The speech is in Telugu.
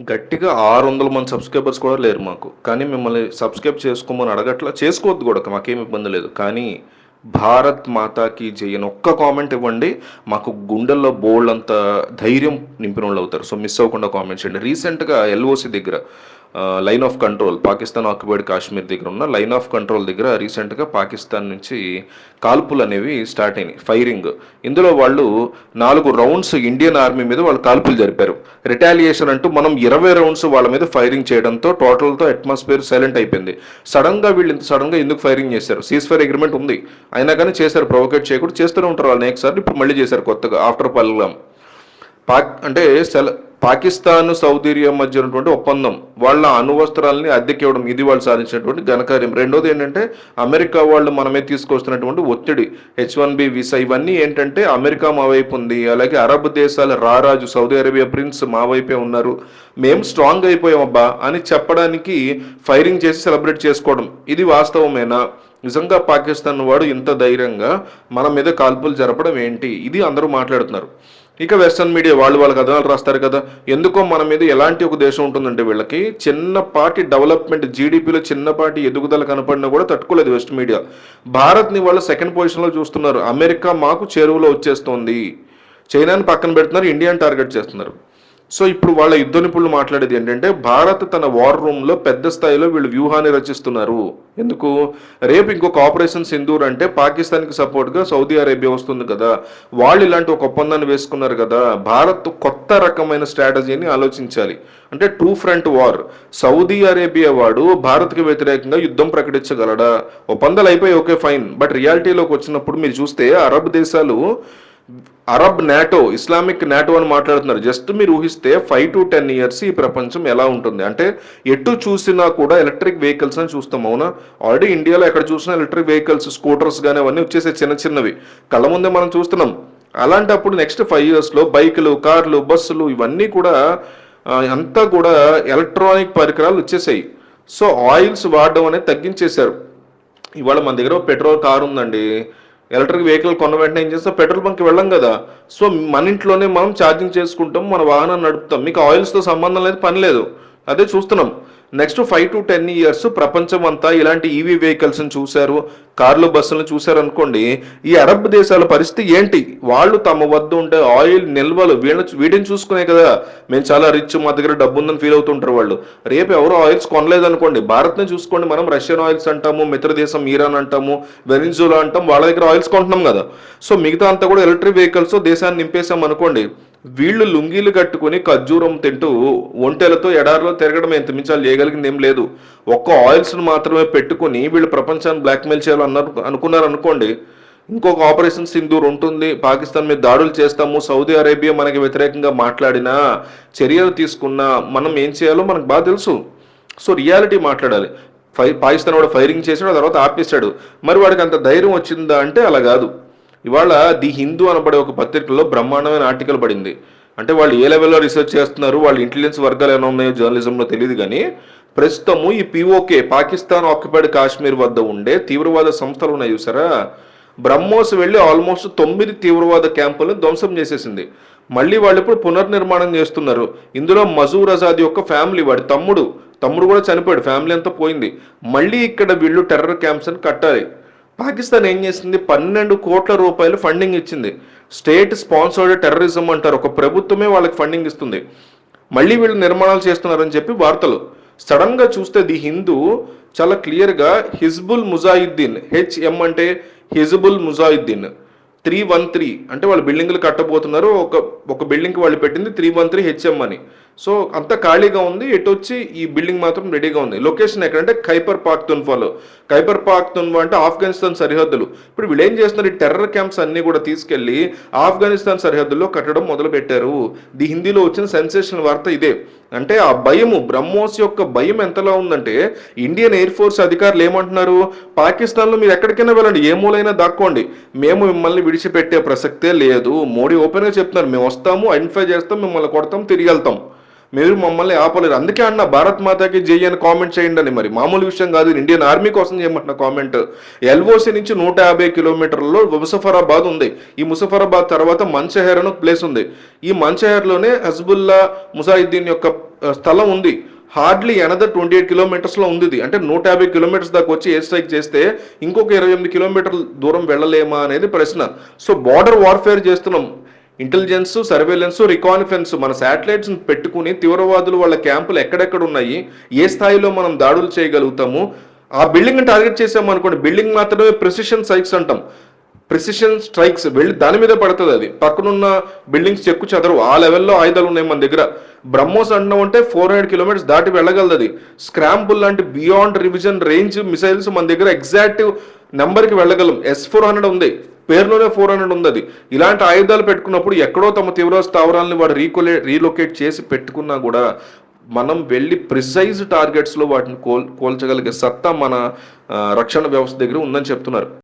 గట్టిగా 600 మంది సబ్స్క్రైబర్స్ కూడా లేరు మాకు. కానీ మిమ్మల్ని సబ్స్క్రైబ్ చేసుకోమని అడగట్లా. చేసుకోవద్దు గూడా మాకేం ఇబ్బంది లేదు. కానీ భారత్ మాతాకి జై అని ఒక్క కామెంట్ ఇవ్వండి. మాకు గుండెల్లో బోలెడంత ధైర్యం నింపినోళ్ళవుతారు. సో మిస్ అవ్వకుండా కామెంట్ చేయండి. రీసెంట్‌గా ఎల్ఓసి దగ్గర line of control Pakistan occupied Kashmir దగ్గర ఉన్న లైన్ ఆఫ్ కంట్రోల్ దగ్గర రీసెంట్‌గా పాకిస్తాన్ నుంచి కాల్పులు అనేవి స్టార్ట్ అయినాయి. ఫైరింగ్. ఇందులో వాళ్ళు 4 రౌండ్స్ ఇండియన్ ఆర్మీ మీద వాళ్ళు కాల్పులు జరిపారు. రిటాలియేషన్ అంటూ మనం 20 రౌండ్స్ వాళ్ళ మీద ఫైరింగ్ చేయడంతో టోటల్‌తో అట్మాస్ఫియర్ సైలెంట్ అయిపోయింది. వీళ్ళు ఇంత సడన్‌గా ఎందుకు ఫైరింగ్ చేశారు? సీజ్ ఫైర్ అగ్రిమెంట్ ఉంది. అయినా కానీ చేశారు. ప్రొవోకేట్ చేయకూడదు. చేస్తూనే ఉంటారు వాళ్ళు అనేక సార్లు. ఇప్పుడు మళ్ళీ చేశారు కొత్తగా ఆఫ్టర్ పహల్గామ్. అంటే పాకిస్తాన్ సౌదీ అరేబియా మధ్య ఉన్నటువంటి ఒప్పందం, వాళ్ళ అణువస్త్రాలని అద్దెకి ఇవ్వడం, ఇది వాళ్ళు సాధించినటువంటి ఘనకార్యం. రెండోది ఏంటంటే అమెరికా వాళ్ళు మనమే తీసుకొస్తున్నటువంటి ఒత్తిడి, H1B వీసా, ఇవన్నీ ఏంటంటే అమెరికా మా వైపు ఉంది, అలాగే అరబ్ దేశాల రారాజు సౌదీ అరేబియా ప్రిన్స్ మా వైపే ఉన్నారు, మేము స్ట్రాంగ్ అయిపోయామబ్బా అని చెప్పడానికి ఫైరింగ్ చేసి సెలబ్రేట్ చేసుకోవడం. ఇది వాస్తవమేనా? నిజంగా పాకిస్తాన్ వాడు ఇంత ధైర్యంగా మన మీద కాల్పులు జరపడం ఏంటి? ఇది అందరూ మాట్లాడుతున్నారు. ఇక వెస్టర్న్ మీడియా వాళ్ళ కథనాలు రాస్తారు కదా. ఎందుకో మన మీద ఎలాంటి ఒక దేశం ఉంటుందంటే వీళ్ళకి చిన్నపాటి డెవలప్మెంట్, జీడిపిలో చిన్నపాటి ఎదుగుదల కనపడినా కూడా తట్టుకోలేదు వెస్ట్ మీడియా. భారత్ని వాళ్ళు సెకండ్ పొజిషన్లో చూస్తున్నారు. అమెరికా మాకు చేరువలో వచ్చేస్తోంది, చైనాని పక్కన పెడుతున్నారు, ఇండియాని టార్గెట్ చేస్తున్నారు. సో ఇప్పుడు వాళ్ళ యుద్ధ నిపుణులు మాట్లాడేది ఏంటంటే భారత్ తన వార్ రూమ్లో పెద్ద స్థాయిలో వీళ్ళు వ్యూహాన్ని రచిస్తున్నారు. ఎందుకు? రేపు ఇంకొక ఆపరేషన్ సింధూర్ అంటే పాకిస్తాన్కి సపోర్ట్గా సౌదీ అరేబియా వస్తుంది కదా, వాళ్ళు ఇలాంటి ఒక ఒప్పందాన్ని వేసుకున్నారు కదా. భారత్ కొత్త రకమైన స్ట్రాటజీని ఆలోచించాలి. అంటే two front war. Saudi Arabia వాడు భారత్కి వ్యతిరేకంగా యుద్ధం ప్రకటించగలడా? ఒప్పందాలు అయిపోయి ఓకే ఫైన్, బట్ రియాలిటీలోకి వచ్చినప్పుడు మీరు చూస్తే అరబ్ దేశాలు అరబ్ నాటో, ఇస్లామిక్ నాటో అని మాట్లాడుతున్నారు. జస్ట్ మీరు ఊహిస్తే 5 to 10 years ఈ ప్రపంచం ఎలా ఉంటుంది అంటే ఎటు చూసినా కూడా ఎలక్ట్రిక్ వెహికల్స్ అని చూస్తాం. అవునా? ఆల్రెడీ ఇండియాలో ఎక్కడ చూసినా ఎలక్ట్రిక్ వెహికల్స్, స్కూటర్స్ కానీ అవన్నీ వచ్చేసే చిన్నవి కళ్ళ ముందే మనం చూస్తున్నాం. అలాంటప్పుడు నెక్స్ట్ 5 yearsలో బైకులు, కార్లు, బస్సులు ఇవన్నీ కూడా అంతా కూడా ఎలక్ట్రానిక్ పరికరాలు వచ్చేసాయి. సో ఆయిల్స్ వాడడం అనేది తగ్గించేశారు. ఇవాళ మన దగ్గర పెట్రోల్ కారు ఉందండి, ఎలక్ట్రిక్ వెహికల్ కొన్న వెంటనే ఏం చేస్తాం? పెట్రోల్ బంక్కి వెళ్ళాం కదా. సో మన ఇంట్లోనే మనం ఛార్జింగ్ చేసుకుంటాం, మన వాహనాన్ని నడుపుతాం. మీకు ఆయిల్స్తో సంబంధం లేదు, పని లేదు. అదే చూస్తున్నాం. నెక్స్ట్ 5 to 10 years ప్రపంచం అంతా ఇలాంటి ఈవీ వెహికల్స్ని చూశారు, కార్లు, బస్సులను చూశారు అనుకోండి. ఈ అరబ్ దేశాల పరిస్థితి ఏంటి? వాళ్ళు తమ వద్ద ఉండే ఆయిల్ నిల్వలు వీటిని చూసుకునే కదా మేము చాలా రిచ్, మా దగ్గర డబ్బు ఉందని ఫీల్ అవుతుంటారు వాళ్ళు. రేపు ఎవరో ఆయిల్స్ కొనలేదనుకోండి, భారత్ని చూసుకోండి, మనం రష్యన్ ఆయిల్స్ అంటాము, మిత్ర దేశం ఇరాన్ అంటాము, వెనిజులా అంటాం, వాళ్ళ దగ్గర ఆయిల్స్ కొంటున్నాం కదా. సో మిగతా అంతా కూడా ఎలక్ట్రిక్ వెహికల్స్ దేశాన్ని నింపేశాం అనుకోండి. వీళ్ళు లుంగీలు కట్టుకుని ఖర్జూరం తింటూ ఒంటెలతో ఎడారిలో తిరగడం ఎంత మించాలి చేయగలిగింది ఏం లేదు. ఒక్క ఆయిల్స్ను మాత్రమే పెట్టుకుని వీళ్ళు ప్రపంచాన్ని బ్లాక్మెయిల్ అనుకున్నారు అనుకోండి. ఇంకొక ఆపరేషన్ సింధూర్ ఉంటుంది, పాకిస్తాన్ మీద దాడులు చేస్తాము, సౌదీ అరేబియా మనకి వ్యతిరేకంగా మాట్లాడినా, చర్యలు తీసుకున్నా మనం ఏం చేయాలో మనకు బాగా తెలుసు. సో రియాలిటీ మాట్లాడాలి. పాకిస్తాన్ వాడు ఫైరింగ్ చేసాడు, ఆ తర్వాత ఆపేశాడు. మరి వాడికి అంత ధైర్యం వచ్చిందా అంటే అలా కాదు. ఇవాళ ది హిందూ అనబడే ఒక పత్రికలో బ్రహ్మాండమైన ఆర్టికల్ పడింది. అంటే వాళ్ళు ఏ లెవెల్లో రీసెర్చ్ చేస్తున్నారు, వాళ్ళ ఇంటెలిజెన్స్ వర్గాలు ఏమైనా ఉన్నాయో జర్నలిజంలో తెలియదు కానీ ప్రస్తుతము ఈ POK, పాకిస్తాన్ ఆక్యుపైడ్ కాశ్మీర్ వద్ద ఉండే తీవ్రవాద సంస్థలు ఉన్నాయి చూసారా, బ్రహ్మోస్ వెళ్ళి ఆల్మోస్ట్ 9 తీవ్రవాద క్యాంపులను ధ్వంసం చేసేసింది. మళ్ళీ వాళ్ళు ఇప్పుడు పునర్నిర్మాణం చేస్తున్నారు. ఇందులో మజూర్ అజాద్ యొక్క ఫ్యామిలీ, వాడి తమ్ముడు కూడా చనిపోయాడు, ఫ్యామిలీ అంతా పోయింది. మళ్ళీ ఇక్కడ వీళ్ళు టెర్రర్ క్యాంప్స్ అని కట్టాలి. పాకిస్తాన్ ఏం చేసింది? 12 కోట్ల రూపాయలు ఫండింగ్ ఇచ్చింది. స్టేట్ స్పాన్సర్డ్ టెర్రరిజం అంటారు, ఒక ప్రభుత్వమే వాళ్ళకి ఫండింగ్ ఇస్తుంది. మళ్ళీ వీళ్ళు నిర్మాణాలు చేస్తున్నారని చెప్పి వార్తలు. సడన్గా చూస్తే ది హిందూ చాలా క్లియర్గా హిజ్బుల్ ముజాహిద్దీన్, HM అంటే హిజ్బుల్ ముజాహిద్దీన్ 313 అంటే వాళ్ళు బిల్డింగ్లు కట్టబోతున్నారు. ఒక బిల్డింగ్కి వాళ్ళు పెట్టింది 313 HM అని. సో అంత ఖాళీగా ఉంది, ఎటు వచ్చి ఈ బిల్డింగ్ మాత్రం రెడీగా ఉంది. లొకేషన్ ఎక్కడంటే ఖైబర్ పాఖ్తున్ఖ్వాలో. ఖైబర్ పాఖ్తున్ఖ్వా అంటే ఆఫ్ఘనిస్తాన్ సరిహద్దులు. ఇప్పుడు వీళ్ళు ఏం చేస్తున్నారు? ఈ టెర్రర్ క్యాంప్స్ అన్ని కూడా తీసుకెళ్లి ఆఫ్ఘనిస్తాన్ సరిహద్దుల్లో కట్టడం మొదలు పెట్టారు. ది హిందీలో వచ్చిన సెన్సేషనల్ వార్త ఇదే. అంటే ఆ భయము, బ్రహ్మోస్ యొక్క భయం ఎంతలా ఉందంటే ఇండియన్ ఎయిర్ ఫోర్స్ అధికారులు ఏమంటున్నారు? పాకిస్తాన్లో మీరు ఎక్కడికైనా వెళ్ళండి, ఏ మూలైనా దాక్కోండి, మేము మిమ్మల్ని విడిచిపెట్టే ప్రసక్తే లేదు. మోడీ ఓపెన్గా చెప్తున్నారు, మేము వస్తాము, ఐడెంటిఫై చేస్తాం, మిమ్మల్ని కొడతాం, తిరిగి వెళ్తాం, మీరు మమ్మల్ని ఆపలేరు. అందుకే అన్న భారత్ మాతాకి జై అని కామెంట్ చేయండి అని. మరి మామూలు విషయం కాదు, ఇండియన్ ఆర్మీ కోసం చేయమంటున్న కామెంట్. LOC నుంచి 150 కిలోమీటర్లలో ముజఫరాబాద్ ఉంది. ఈ ముజఫరాబాద్ తర్వాత మన్షహర్ అని ప్లేస్ ఉంది. ఈ మన్షహర్లోనే హజ్బుల్లా ముజాహిద్దీన్ యొక్క స్థలం ఉంది. హార్డ్లీ అనదర్ 28 కిలోమీటర్స్లో ఉంది ఇది. అంటే 150 కిలోమీటర్స్ దాకా వచ్చి ఎయిర్ స్ట్రైక్ చేస్తే ఇంకొక 28 కిలోమీటర్ల దూరం వెళ్ళలేమా అనేది ప్రశ్న. సో బార్డర్ వార్ఫేర్ చేస్తున్నాం. ఇంటెలిజెన్స్, సర్వేలెన్స్, రికాన్ఫరెన్స్ మన శాటిలైట్స్ పెట్టుకుని తీవ్రవాదులు వాళ్ళ క్యాంపులు ఎక్కడెక్కడ ఉన్నాయి, ఏ స్థాయిలో మనం దాడులు చేయగలుగుతాము, ఆ బిల్డింగ్ టార్గెట్ చేసాము అనుకోండి, బిల్డింగ్ మాత్రమే ప్రెసిషన్ సైక్స్ అంటాం. ప్రిసిషన్ స్ట్రైక్స్ వెళ్ళి దాని మీద పడుతుంది. అది పక్కనున్న బిల్డింగ్స్ చెక్కు చెదరు, ఆ లెవెల్లో ఆయుధాలు ఉన్నాయి మన దగ్గర. బ్రహ్మోస్ అంటున్నాం అంటే 400 కిలోమీటర్స్ దాటి వెళ్ళగలదు. అది స్క్రాంబుల్ లాంటి బియాండ్ రివిజన్ రేంజ్ మిసైల్స్ మన దగ్గర ఎగ్జాక్ట్ నెంబర్కి వెళ్ళగలం. S-400 ఉంది, పేరులోనే 400 ఉంది. అది ఇలాంటి ఆయుధాలు పెట్టుకున్నప్పుడు ఎక్కడో తమ తీవ్ర స్థావరాలని వాడు రీలొకేట్ చేసి పెట్టుకున్నా కూడా మనం వెళ్ళి ప్రిసైజ్ టార్గెట్స్లో వాటిని కోల్చగలిగే సత్తా మన రక్షణ వ్యవస్థ దగ్గర ఉందని చెప్తున్నారు.